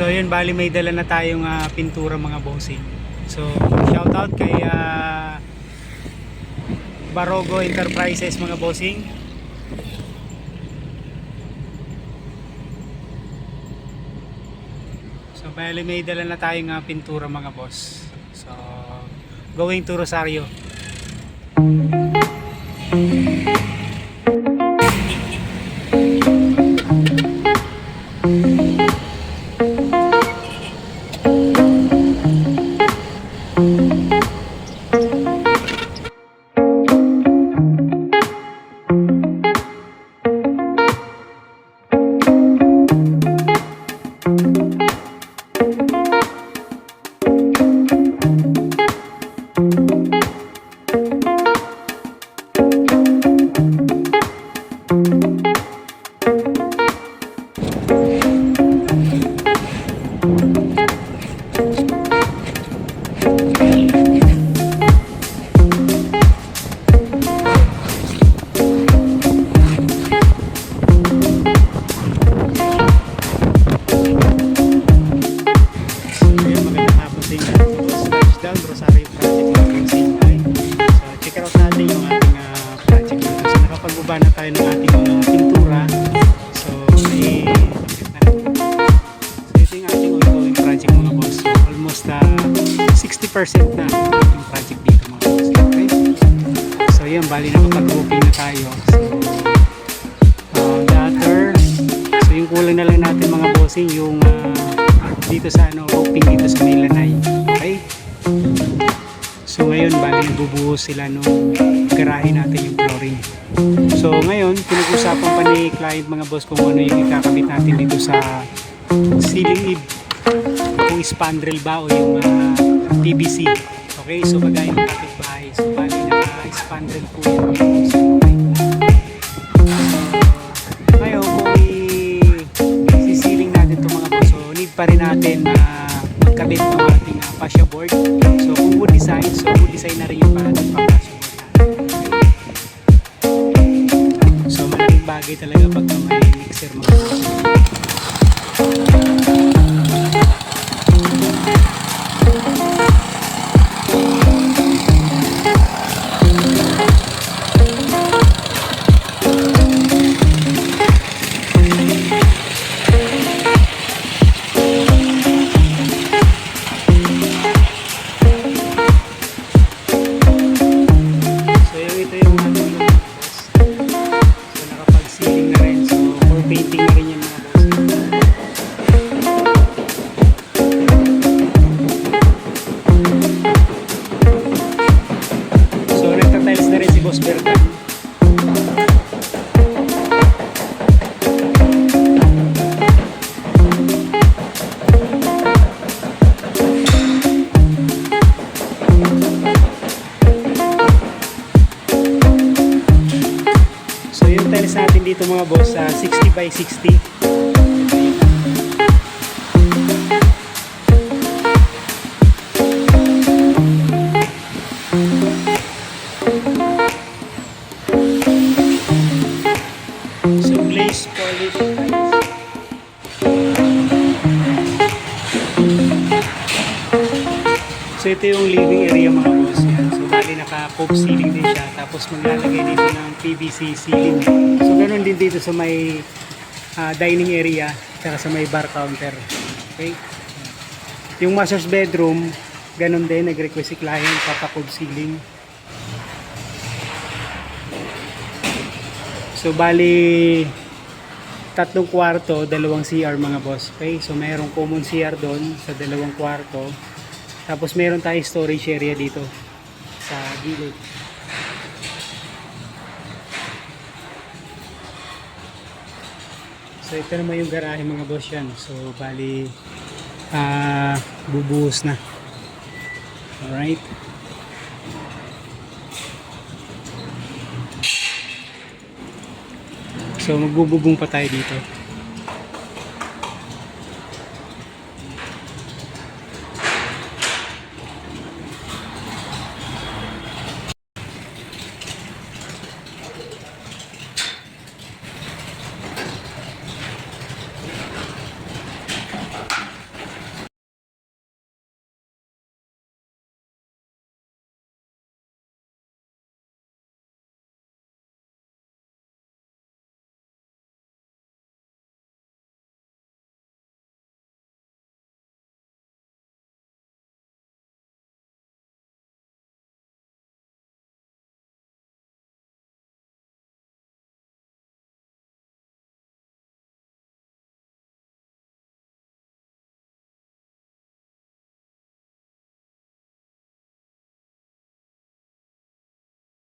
So yun, bali may dala na tayong pintura mga bossing. So shout out kay Barogo Enterprises mga bossing. So bali may dala na tayong pintura mga boss. So going to Rosario. Rosario project natin sa Ingay. So check out natin yung ating project dito. So nakapagbaba na tayo ng ating mga pintura. So may so ito yung ating ongoing project mga boss. So almost 60% na yung project dito mga boss. Okay? So yun, bali nakapag-roofing na tayo. So gutter. So yung kulang na lang natin mga bossing yung dito sa roofing dito sa Milanay. Okay? So ngayon bali nagbubuhos sila nung garahe natin yung flooring. So ngayon pinag-usapan pa ni client mga boss kung ano yung ikakabit natin dito sa ceiling ib, kung spandrel ba o yung PVC. Okay, so kagaya ng kapitbahay, so bali naka-spandrel po yung ngayon kung i-ceiling natin ito mga boss, so need pa rin natin magkabit ng ating fascia board. So kung wood design, so wood design na rin yung fascia board natin. So malaking bagay talaga pag may mixer mga boss. Painting na rin yan mga boss. So nagtatiles na rin si Boss Berta. So yung tiles natin dito mga boss, 60 by 60. So glaze polish tiles. So ito yung living area mga boss. Yan. So bali naka-cove ceiling din siya. Tapos maglalagay dito ng PVC ceiling. So ganun din dito sa may dining area. Saka sa may bar counter. Okay. Yung master's bedroom, ganun din. Nag-request si client papa-cove ceiling. So bali 3 kwarto, 2 CR mga boss. Okay. So mayroong common CR doon sa 2 kwarto. Tapos meron tayong storage area dito sa gilid. So ito naman yung garahe mga boss yan. So bali bubuhos na. Alright. So magbububong pa tayo dito.